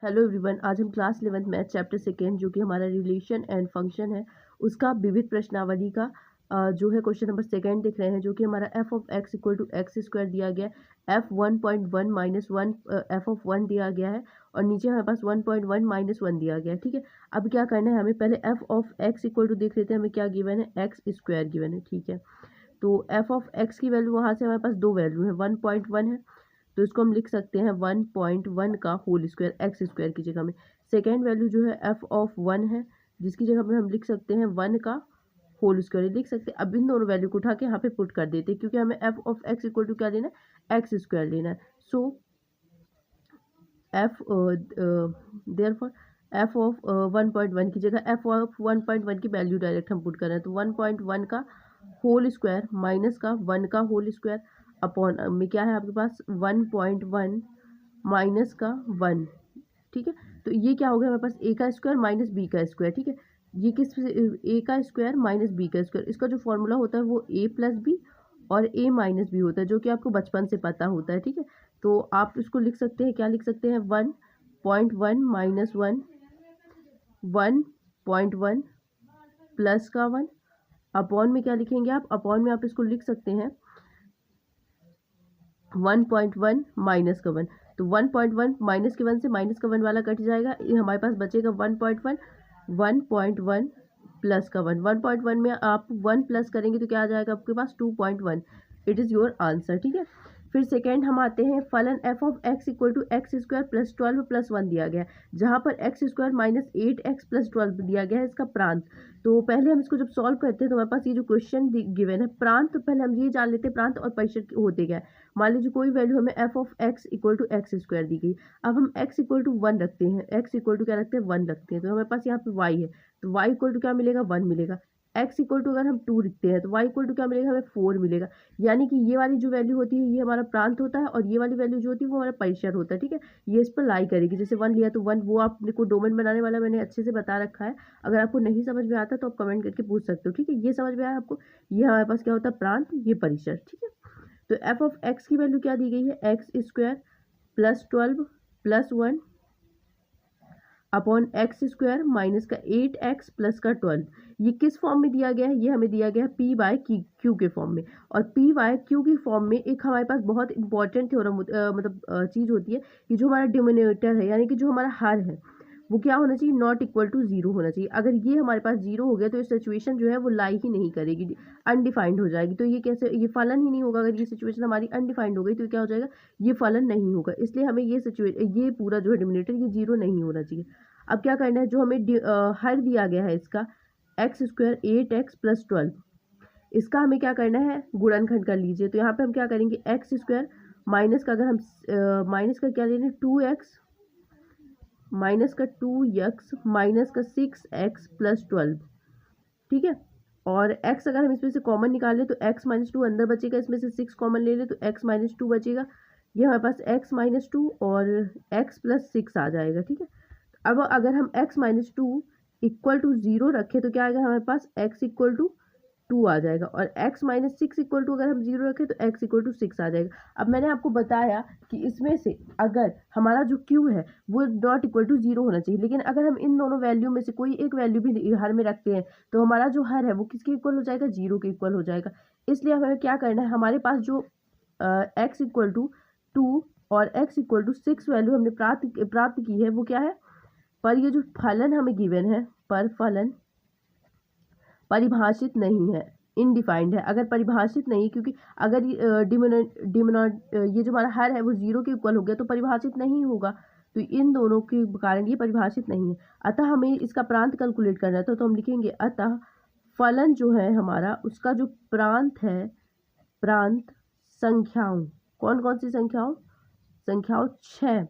Hello everyone, आज हम class 11th math chapter second जो कि हमारा रिलेशन एंड फंक्शन है उसका विविध प्रश्नावली का जो है क्वेश्चन नंबर सेकेंड देख रहे हैं, जो कि हमारा F of X equal to X square दिया गया है। F 1.1 minus one F of one दिया गया है और नीचे हमारे पास 1.1 माइनस वन दिया गया है। ठीक है, अब क्या करना है, हमें पहले F of X equal to देख लेते हैं। हमें क्या गिवन है, एक्स स्क्वायर गिवन है। ठीक है, तो एफ ऑफ एक्स की वैल्यू वहाँ से हमारे पास दो वैल्यू है, 1.1 है तो इसको हम लिख सकते हैं 1.1 का होल स्क्वायर एक्स स्क्वायर की जगह में। सेकेंड वैल्यू जो है एफ ऑफ वन है, जिसकी जगह में हम लिख सकते हैं 1 का होल स्क्वायर लिख सकते हैं। अब इन दोनों वैल्यू को उठा के यहाँ पे पुट कर देते हैं, क्योंकि हमें F of X equal to क्या लेना है, एक्स स्क्वायर लेना है। So F therefore F of 1.1 की जगह एफ ऑफ 1.1 की वैल्यू डायरेक्ट हम पुट कर रहे हैं, तो 1.1 का होल स्क्वायर माइनस का 1 का होल स्क्वायर अपॉन में क्या है आपके पास 1.1 माइनस का 1। ठीक है, तो ये क्या हो गया हमारे पास, ए का स्क्वायर माइनस बी का स्क्वायर। ठीक है, ये किस, ए का स्क्वायर माइनस बी का स्क्वायर, इसका जो फॉर्मूला होता है वो ए प्लस बी और ए माइनस बी होता है, जो कि आपको बचपन से पता होता है। ठीक है, तो आप इसको लिख सकते हैं, क्या लिख सकते हैं, 1.1 माइनस 1, 1.1 प्लस का 1 अपॉन में क्या लिखेंगे आप, अपॉन में आप इसको लिख सकते हैं 1.1 माइनस का 1। तो 1.1 माइनस के 1 से माइनस का 1 वाला कट जाएगा, ये हमारे पास बचेगा 1.1, 1.1 प्लस का 1। 1.1 में आप 1 प्लस करेंगे तो क्या आ जाएगा आपके पास 2.1। It is your answer. ठीक है, फिर सेकेंड हम आते हैं, फलन F of X equal to X square plus 12 plus 1 दिया गया है, जहाँ पर x square minus 8x plus 12 दिया गया है इसका प्रांत। तो पहले हम इसको जब सॉल्व करते हैं तो हमारे पास ये जो क्वेश्चन गिवन है प्रांत, तो पहले हम ये जान लेते हैं प्रांत और परिशद होते क्या है। मान लीजिए कोई वैल्यू हमें F of X equal to X square दी गई, अब हम एक्स इक्वल टू 1 रखते हैं, एक्स इक्वल टू क्या रखते हैं, 1 रखते हैं, तो हमारे पास यहाँ पे वाई है, तो वाई इक्वल टू क्या मिलेगा, 1 मिलेगा। एक्स इक्वल टू अगर हम 2 लिखते हैं तो वाई इक्वल टू क्या मिलेगा, हमें 4 मिलेगा। यानी कि ये वाली जो वैल्यू होती है ये हमारा प्रांत होता है और ये वाली वैल्यू जो होती है वो हमारा परिसर होता है। ठीक है, ये इस पर लाई करेगी, जैसे 1 लिया तो 1, वो आपने को डोमेन बनाने वाला मैंने अच्छे से बता रखा है। अगर आपको नहीं समझ में आता तो आप कमेंट करके पूछ सकते हो। ठीक है, ये समझ में आया आपको, ये हमारे पास क्या होता है, प्रांत, ये परिसर। ठीक है, तो एफ ऑफ एक्स की वैल्यू क्या दी गई है, X square plus 12 plus 1 upon x square minus का 8x प्लस का 12। ये किस फॉर्म में दिया गया है, ये हमें दिया गया है पी बाय क्यू के फॉर्म में। और पी बाय क्यू की फॉर्म में एक हमारे पास बहुत इंपॉर्टेंट थ्योरम चीज़ होती है कि जो हमारा डिनोमिनेटर है, यानी कि जो हमारा हर है वो क्या होना चाहिए, नॉट इक्वल टू जीरो होना चाहिए। अगर ये हमारे पास जीरो हो गया तो ये सिचुएशन जो है वो लाई ही नहीं करेगी, अनडिफाइंड हो जाएगी। तो ये कैसे, ये फलन ही नहीं होगा। अगर ये सिचुएशन हमारी अनडिफाइंड हो गई तो क्या हो जाएगा, ये फलन नहीं होगा। इसलिए हमें ये पूरा जो है डिनोमिनेटर ये जीरो नहीं होना चाहिए। अब क्या करना है, जो हमें हर दिया गया है इसका एक्स स्क्वायर 8x प्लस 12, इसका हमें क्या करना है, गुणनखंड कर लीजिए। तो यहाँ पे हम क्या करेंगे, एक्स स्क्वायर माइनस का, अगर हम माइनस का क्या ले रहे हैं 2x माइनस का 2x माइनस का 6x प्लस 12। ठीक है, और x अगर हम इसमें से कॉमन निकालें तो x माइनस 2 अंदर बचेगा, इसमें से 6 कॉमन ले ले तो x माइनस 2 बचेगा। ये हमारे पास x माइनस 2 और x प्लस 6 आ जाएगा। ठीक है, अब अगर हम x माइनस 2 इक्वल टू 0 रखें तो क्या आएगा हमारे पास, x इक्वल टू 2 आ जाएगा, और x माइनस 6 इक्वल टू अगर हम 0 रखें तो x इक्वल टू 6 आ जाएगा। अब मैंने आपको बताया कि इसमें से अगर हमारा जो q है वो नॉट इक्वल टू 0 होना चाहिए, लेकिन अगर हम इन दोनों वैल्यू में से कोई एक वैल्यू भी हर में रखते हैं तो हमारा जो हर है वो किसके इक्वल हो जाएगा, 0 के इक्वल हो जाएगा। इसलिए हमें क्या करना है, हमारे पास जो x इक्वल टू 2 और x इक्वल टू 6 वैल्यू हमने प्राप्त की है वो क्या है, पर ये जो फलन हमें गिवन है, पर फलन परिभाषित नहीं है, इनडिफाइंड है। अगर परिभाषित नहीं, क्योंकि अगर ये जो हमारा हर है वो 0 के इक्वल हो गया तो परिभाषित नहीं होगा, तो इन दोनों के कारण ये परिभाषित नहीं है। अतः हमें इसका प्रांत कैलकुलेट करना है, तो हम लिखेंगे अतः फलन जो है हमारा उसका जो प्रांत है, प्रांत संख्याओं, कौन कौन सी संख्याओं, संख्याओं 6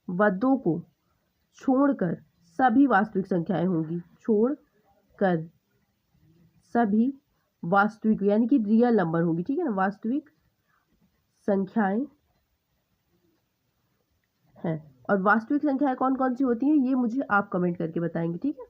व 2 को छोड़कर सभी वास्तविक संख्याएं होंगी, छोड़कर सभी वास्तविक यानी कि रियल नंबर होगी। ठीक है ना, वास्तविक संख्याएं हैं। और वास्तविक संख्याएं कौन कौन सी होती हैं ये मुझे आप कमेंट करके बताएंगे। ठीक है।